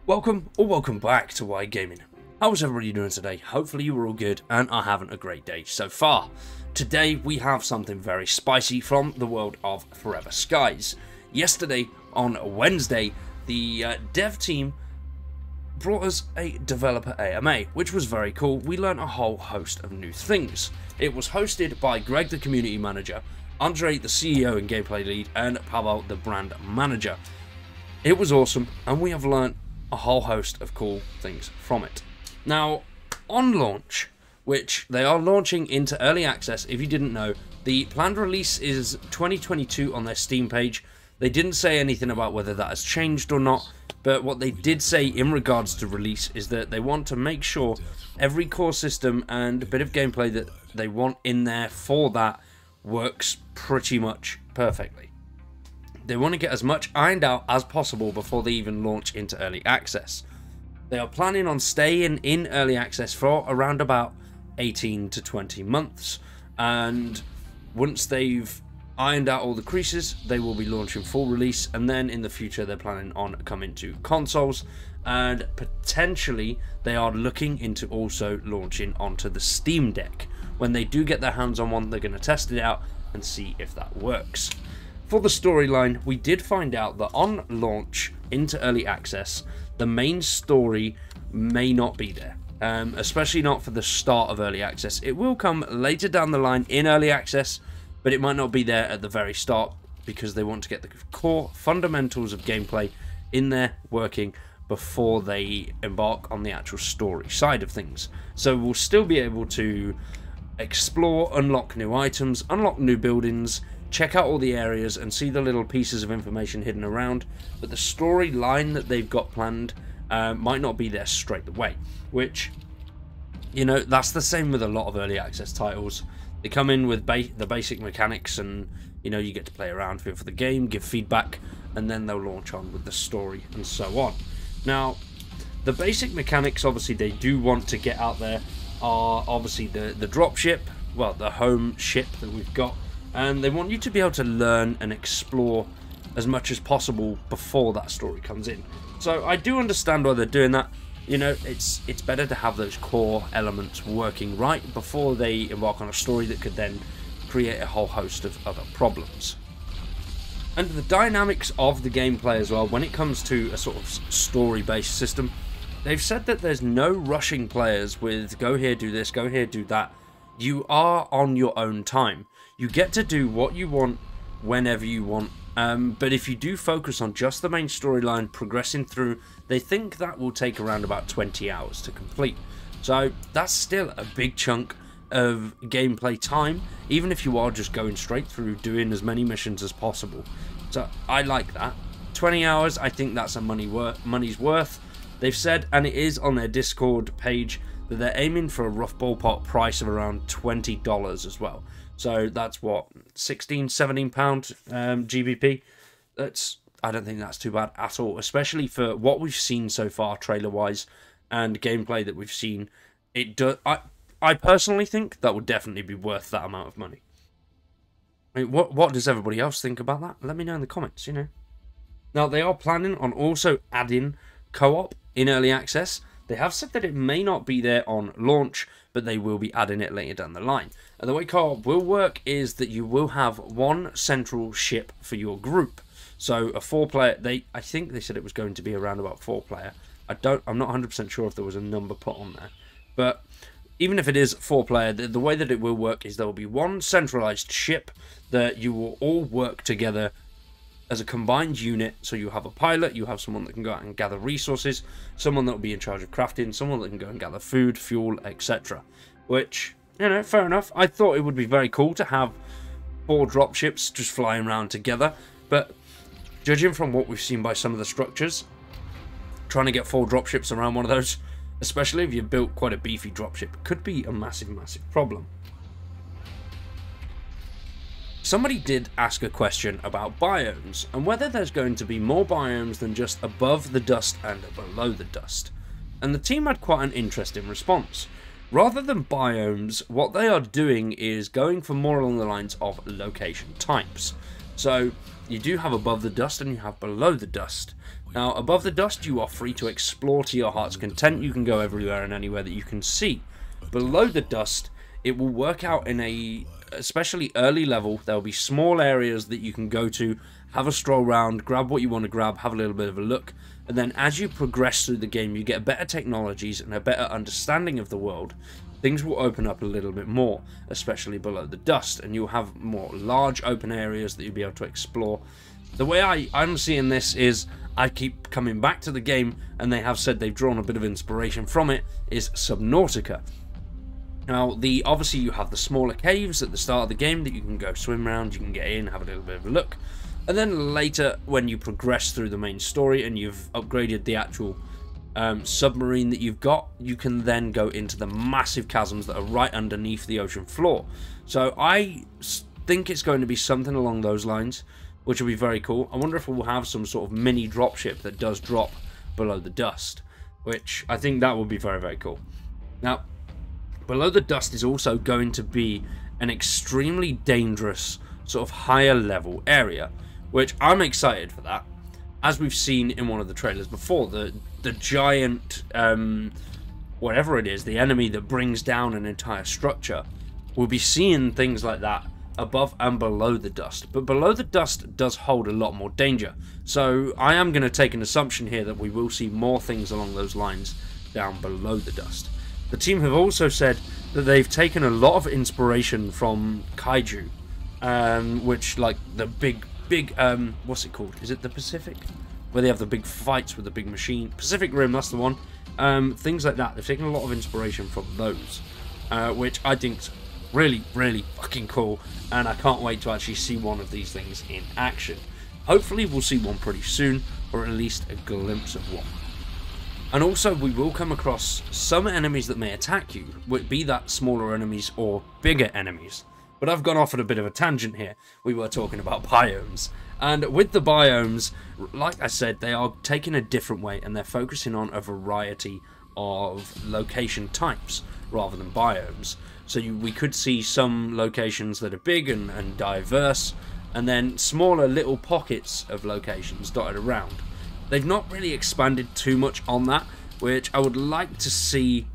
Welcome or welcome back to Wide Gaming. How's everybody doing today? Hopefully you were all good and are having a great day so far. Today we have something very spicy from the world of Forever Skies. Yesterday, on Wednesday, the dev team brought us a developer AMA, which was very cool. We learned a whole host of new things. It was hosted by Greg, the community manager, Andre, the CEO and gameplay lead, and Pavel, the brand manager. It was awesome, and we have learned a whole host of cool things from it. Now, on launch, which they are launching into early access, if you didn't know, the planned release is 2022 on their Steam page. They didn't say anything about whether that has changed or not, but what they did say in regards to release is that they want to make sure every core system and a bit of gameplay that they want in there for that works pretty much perfectly. They want to get as much ironed out as possible before they even launch into early access. They are planning on staying in early access for around about 18 to 20 months, and once they've ironed out all the creases, they will be launching full release, and then in the future they're planning on coming to consoles, and potentially they are looking into also launching onto the Steam Deck. When they do get their hands on one, they're going to test it out and see if that works. For the storyline, we did find out that on launch into early access, the main story may not be there, especially not for the start of early access. It will come later down the line in early access, but it might not be there at the very start because they want to get the core fundamentals of gameplay in there working before they embark on the actual story side of things. So we'll still be able to explore, unlock new items, unlock new buildings, check out all the areas and see the little pieces of information hidden around, but the storyline that they've got planned might not be there straight away, which, you know, that's the same with a lot of early access titles. They come in with the basic mechanics and, you know, you get to play around for the game, give feedback, and then they'll launch on with the story and so on. Now, the basic mechanics, obviously, they do want to get out there are obviously the dropship, well, the home ship that we've got, and they want you to be able to learn and explore as much as possible before that story comes in. So I do understand why they're doing that. You know, it's better to have those core elements working right before they embark on a story that could then create a whole host of other problems. And the dynamics of the gameplay as well, when it comes to a sort of story-based system, they've said that there's no rushing players with go here, do this, go here, do that. You are on your own time. You get to do what you want whenever you want, but if you do focus on just the main storyline progressing through, they think that will take around about 20 hours to complete. So that's still a big chunk of gameplay time, even if you are just going straight through doing as many missions as possible. So I like that. 20 hours, I think that's a money's worth. They've said, and it is on their Discord page, that they're aiming for a rough ballpark price of around $20 as well. So that's what, 16, 17 pound GBP. I don't think that's too bad at all, especially for what we've seen so far trailer wise and gameplay that we've seen. I personally think that would definitely be worth that amount of money. I mean, what does everybody else think about that? Let me know in the comments, you know. Now, they are planning on also adding co-op in early access. They have said that it may not be there on launch, but they will be adding it later down the line. And the way co-op will work is that you will have one central ship for your group. So a 4-player, I think they said it was going to be around about 4-player. I'm not 100% sure if there was a number put on there. But even if it is 4-player, the way that it will work is there will be one centralized ship that you will all work together as a combined unit. So you have a pilot, you have someone that can go out and gather resources, someone that will be in charge of crafting, someone that can go and gather food, fuel, etc. Which, you know, fair enough. I thought it would be very cool to have 4 dropships just flying around together, but judging from what we've seen by some of the structures, trying to get 4 dropships around one of those, especially if you built quite a beefy dropship, could be a massive problem. Somebody did ask a question about biomes and whether there's going to be more biomes than just above the dust and below the dust. And the team had quite an interesting response. Rather than biomes, what they are doing is going for more along the lines of location types. So you do have above the dust and you have below the dust. Now, above the dust, you are free to explore to your heart's content. You can go everywhere and anywhere that you can see. Below the dust, it will work out in a especially early level. There will be small areas that you can go to, have a stroll around, grab what you want to grab, have a little bit of a look. And then as you progress through the game, you get better technologies and a better understanding of the world. Things will open up a little bit more, especially below the dust. And you'll have more large open areas that you'll be able to explore. The way I'm seeing this is I keep coming back to the game, and they have said they've drawn a bit of inspiration from it, is Subnautica. Now, obviously you have the smaller caves at the start of the game that you can go swim around, you can get in, have a little bit of a look. And then later, when you progress through the main story and you've upgraded the actual submarine that you've got, you can then go into the massive chasms that are right underneath the ocean floor. So I think it's going to be something along those lines, which will be very cool. I wonder if we'll have some sort of mini dropship that does drop below the dust, which I think that would be very, very cool. Now, below the dust is also going to be an extremely dangerous sort of higher level area, which I'm excited for that. As we've seen in one of the trailers before, the giant, whatever it is, the enemy that brings down an entire structure, we'll be seeing things like that above and below the dust. But below the dust does hold a lot more danger. So I am going to take an assumption here that we will see more things along those lines down below the dust. The team have also said that they've taken a lot of inspiration from kaiju, which, like the big, what's it called? Is it the Pacific? Where they have the big fights with the big machine. Pacific Rim, that's the one. Things like that. They've taken a lot of inspiration from those, which I think's really, really fucking cool, and I can't wait to actually see one of these things in action. Hopefully we'll see one pretty soon, or at least a glimpse of one. And also we will come across some enemies that may attack you, be that smaller enemies or bigger enemies. But I've gone off at a bit of a tangent here. We were talking about biomes. And with the biomes, like I said, they are taking a different way, and they're focusing on a variety of location types rather than biomes. So we could see some locations that are big and diverse, and then smaller little pockets of locations dotted around. They've not really expanded too much on that, which I would like to see.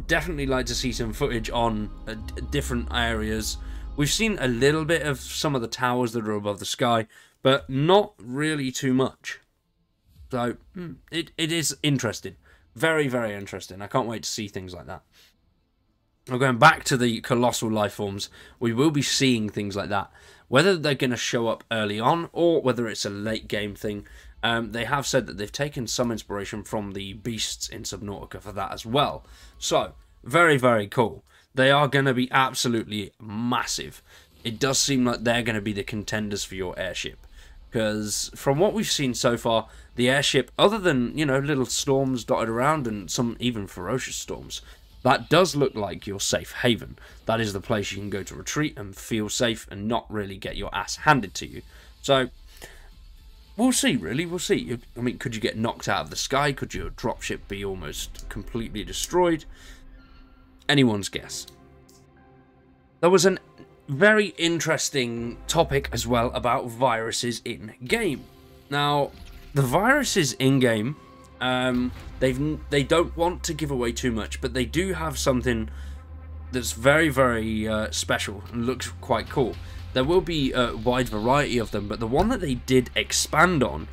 Definitely like to see some footage on different areas. We've seen a little bit of some of the towers that are above the sky, but not really too much. So it is interesting. Very, very interesting. I can't wait to see things like that. Now, going back to the colossal life forms, we will be seeing things like that. Whether they're going to show up early on or whether it's a late game thing, they have said that they've taken some inspiration from the beasts in Subnautica for that as well. So, very, very cool. They are going to be absolutely massive. It does seem like they're going to be the contenders for your airship. Because from what we've seen so far, the airship, other than, you know, little storms dotted around and some even ferocious storms, that does look like your safe haven. That is the place you can go to retreat and feel safe and not really get your ass handed to you. So, we'll see, really, we'll see. I mean, could you get knocked out of the sky? Could your dropship be almost completely destroyed? Anyone's guess. There was a very interesting topic as well about viruses in-game. Now, the viruses in-game, they don't want to give away too much, but they do have something that's very, very special and looks quite cool. There will be a wide variety of them, but the one that they did expand on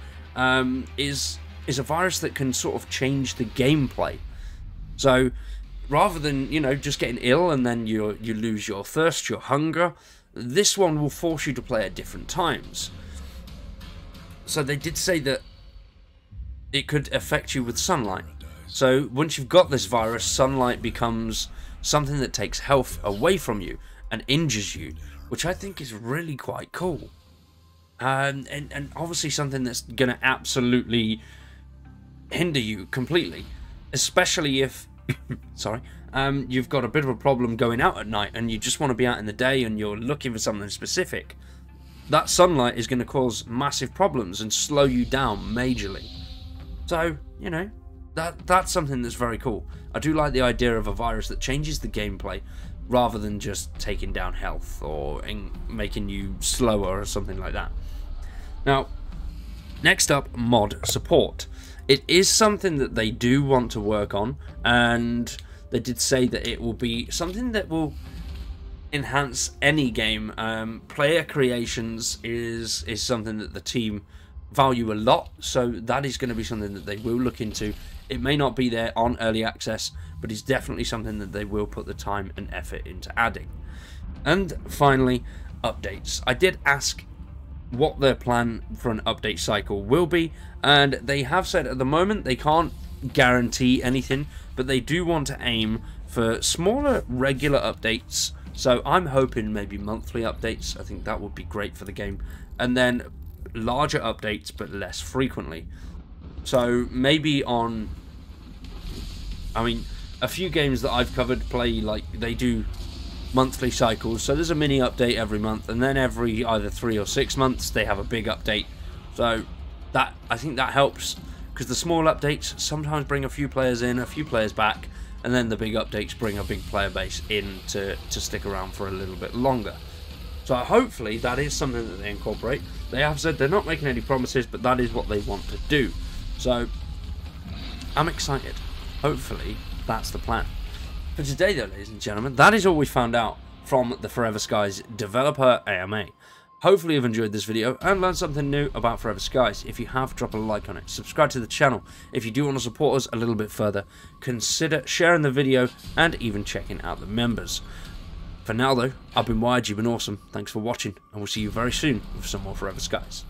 is a virus that can sort of change the gameplay. So rather than, you know, just getting ill and then you lose your thirst, your hunger, this one will force you to play at different times. So they did say that it could affect you with sunlight. So once you've got this virus, sunlight becomes something that takes health away from you and injures you, which I think is really quite cool. And obviously something that's going to absolutely hinder you completely. Especially if, sorry, you've got a bit of a problem going out at night and you just want to be out in the day and you're looking for something specific. That sunlight is going to cause massive problems and slow you down majorly. So, you know, that's something that's very cool. I do like the idea of a virus that changes the gameplay, rather than just taking down health or making you slower or something like that. Now, next up, mod support. It is something that they do want to work on, and they did say that it will be something that will enhance any game. Player creations is something that the team value a lot, so that is going to be something that they will look into. It may not be there on early access, but it's definitely something that they will put the time and effort into adding. And finally, updates. I did ask what their plan for an update cycle will be, and they have said at the moment they can't guarantee anything, but they do want to aim for smaller regular updates. So I'm hoping maybe monthly updates. I think that would be great for the game, and then larger updates but less frequently. So maybe on, I mean, a few games that I've covered play like they do monthly cycles, so there's a mini update every month, and then every either 3 or 6 months they have a big update. So that, I think that helps, because the small updates sometimes bring a few players in, a few players back, and then the big updates bring a big player base in to stick around for a little bit longer. So hopefully that is something that they incorporate. They have said they're not making any promises, but that is what they want to do. So I'm excited. Hopefully that's the plan. For today though, ladies and gentlemen, that is all we found out from the Forever Skies developer AMA. Hopefully you've enjoyed this video and learned something new about Forever Skies. If you have, drop a like on it. Subscribe to the channel. If you do want to support us a little bit further, consider sharing the video and even checking out the members. For now though, I've been Wired, you've been awesome. Thanks for watching, and we'll see you very soon with some more Forever Skies.